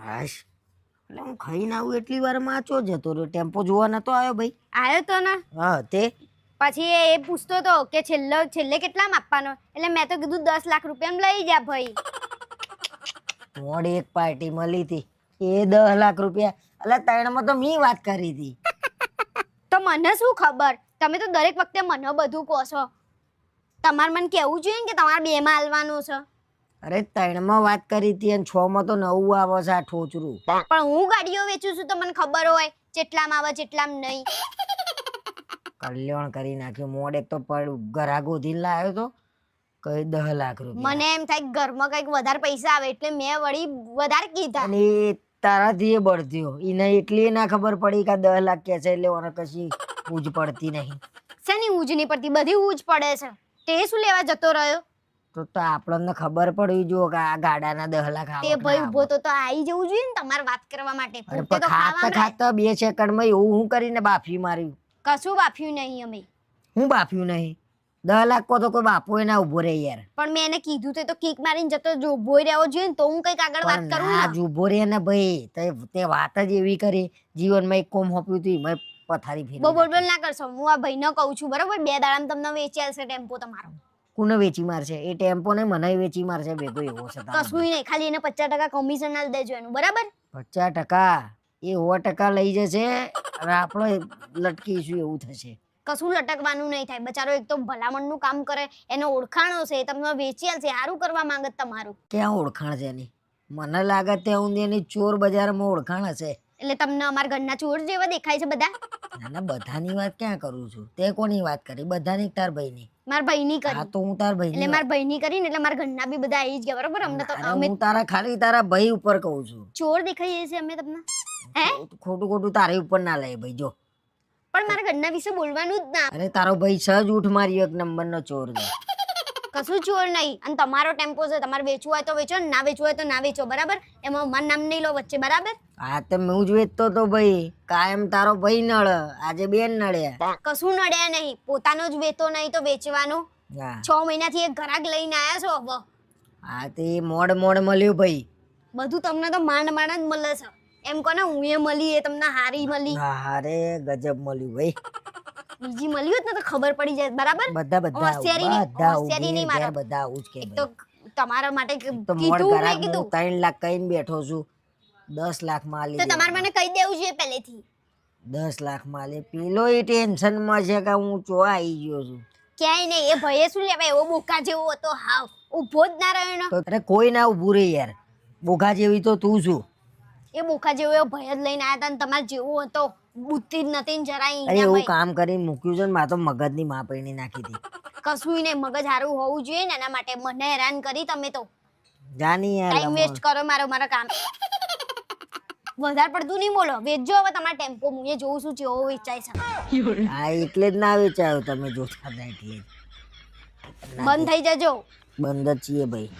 હાશ એટલે હું ખાઈને આવું એટલી વારમાં ચો જતો રહ્યો. ટેમ્પો જોવા નતો આવ્યો ભાઈ? આવ્યો તો ને. હા તે પછી એ પૂછતો તો કે છેલ્લે કેટલામાં આપવાનો, એટલે મેં તો કીધું 10 લાખ રૂપિયામાં લઈ જા ભાઈ. મોડી એક પાર્ટી મળી હતી એ 10 લાખ રૂપિયા. એટલે ત્રણમાં તો મેં વાત કરી હતી. તો મને શું ખબર, તમે તો દરેક વખતે મને બધું કહો છો. તમારે મને કહેવું જોઈએ ને કે તમારે 2 માં હાલવાનું છે. અરે 3 માં વાત કરી હતી અને 6 માં તો 9 આવે છે આ ઠોચરું. પણ હું ગાડીઓ વેચું છું તો મને ખબર હોય જેટલામાં આવે જેટલામાં નહીં. કલ્યાણ કરી નાખ્યું. મોડે તો ઘરા ગોધીને લાવ્યો તો કઈ 10 લાખ રૂપિયા. મને એમ થાય ઘરમાં કઈક વધારે પૈસા આવે એટલે મેં વળી વધારે કીધા. અને એ તારાથી એ બળદ્યો. એને એટલી ના ખબર પડી કે 10 લાખ કે છે એટલે ઓને કશી ઉજ પડતી નહીં. શેની ઉજ નહીં પડતી, બધી ઉજ પડે છે. તે શું લેવા જતો રહ્યો? તો આપણને ખબર પડવી જો કે આ ગાડાના 10 લાખ આવે. તે ભાઈ ઉભો તો આવી જવું જોઈએ ને તમારે વાત કરવા માટે. અરે પોતે તો ખાતા ખાતા 2 સેકન્ડમાં એવું હું કરીને બાફી માર્યું. કશું બાફ્યું નહીં અમે. હું બાફ્યું નહીં? 10 લાખ કો તો કોઈ બાપો ના ઉભો રહે યાર. પણ મેં એને કીધું તો કીક મારીને જતો જો ઉભો રહેવો જોઈએ ને તો હું કઈક આગળ વાત કરું ને. આજ ઉભો રહે ને ભાઈ. તે વાત જ એવી કરી જીવનમાં એક કોમ હોપ્યું હતું મેં પથારી ફેરવી. બોલ ના કરશો. હું આ ભાઈને કહું છું બરાબર, 2 દાડામાં તમને વેચી આવશે ટેમ્પો તમારો. કોને વેચી મારશે? એ ટેમ્પો ને મને વેચી મારશે ભેગો એવો છે. કશું નહીં, ખાલી એને 50% કમિશન આલ દેજો એનું બરાબર. 50% એ 100% લઈ જશે અને આપણે લટકીશું એવું થશે. કશું લટકવાનું નહીં થાય. બચારો એક તો ભલામણનું કામ કરે, એનો ઓળખાણો છે, તમને વેચી આલશે. સારું કરવા માંગત તમારું. ક્યાં ઓળખાણ છે એની? મને લાગે ત્યાં ઊંધી એની ચોર બજારમાં ઓળખાણ હશે. એટલે તમને અમારા ઘરના ચોર જેવા દેખાય છે બધા? ના બધાની વાત ક્યાં કરું છું? તે કોની વાત કરી? બધાની તાર ભાઈની? મારા ભાઈની કરી. હા તો હું તાર ભાઈની. એટલે મારા ભાઈની કરીને એટલે મારા ઘરના બી બધા આવી જ ગયા બરાબર. અમને તો અમે હું તારા ખાલી તારા ભાઈ ઉપર કહું છું. ચોર દેખાઈએ છે અમે તમને? હે ખોટું તારી ઉપર ના લે ભાઈ. જો પણ મારા ઘરના વિશે બોલવાનું જ ના. અરે તારો ભાઈ સજ ઉઠ મારી એક નંબરનો ચોર છે. કશું ચોર નહીં. અને તમારો ટેમ્પો છે, તમારે વેચવું હોય તો વેચો, ના વેચવું હોય તો ના વેચો બરાબર. એમાં મારું નામ નહીં લો વચ્ચે બરાબર. હા તો હું જ વેચતો તો ભાઈ. કાયમ તારો ભાઈ નળ, આજે બેન નળ્યા. કશું નડ્યા નહીં. પોતાનો જ વેચતો નહીં તો વેચવાનો. 6 મહિનાથી એક ઘરાક લઈને આયા છો હવે. હા તે મોડ મળ્યું ભાઈ. બધું તમને તો માંડ જ મળે છે. એમ કોને હું એ મળી એ તમને હારી મળી. હારે ગજબ મળ્યું ભાઈ. બીજી મળી હોત ને તો ખબર પડી જાય બરાબર. બધા હોશિયારી નહીં મારો. બધા આવું જ કે એક તો તમારા માટે તો કીધું મોડ નહીં કરાક કીધું. 3 લાખ કઈને બેઠો છું. 10 લાખ માં તો આલી તમારે મને કહી દેવું જોઈએ પહેલેથી. 10 લાખ માં આલી. પેલો એ ટેન્શન માં છે કે હું ચો આવી ગયો છું. ક્યાંય નહીં. એ ભાઈએ શું લેવાય એવો બોકા જેવો હતો. હાવ ઊભો જ ના રહ્યો ને. અરે કોઈ ના ઉભું રે યાર. બોઘા જેવી તો તું છું. એ બોકા જેવો એવો ભય જ લઈને આયા હતા ને તમારે જેવો હતો બુદ્ધિ જ નથી ને જરાય. અરે એવું કામ કરીને મૂક્યું છે ને મારે તો મગજની માં પૈણી નાખી હતી. કશું નહીં. મગજ સારું હોવું જોઈએ ને એના માટે. મને હેરાન કરી તમે તો. જાની યાર ટાઈમ વેસ્ટ કરો મારા કામ. વધારે પડતું નહીં બોલો. વેચજો હવે તમારા ટેમ્પો. હું એ જોઉં છું જેવો વેચાય છે. હા એટલે જ ના વેચાયો તમે જોતા હતા એટલે. બંધ થઈ જજો. બંધ જ છીએ ભાઈ.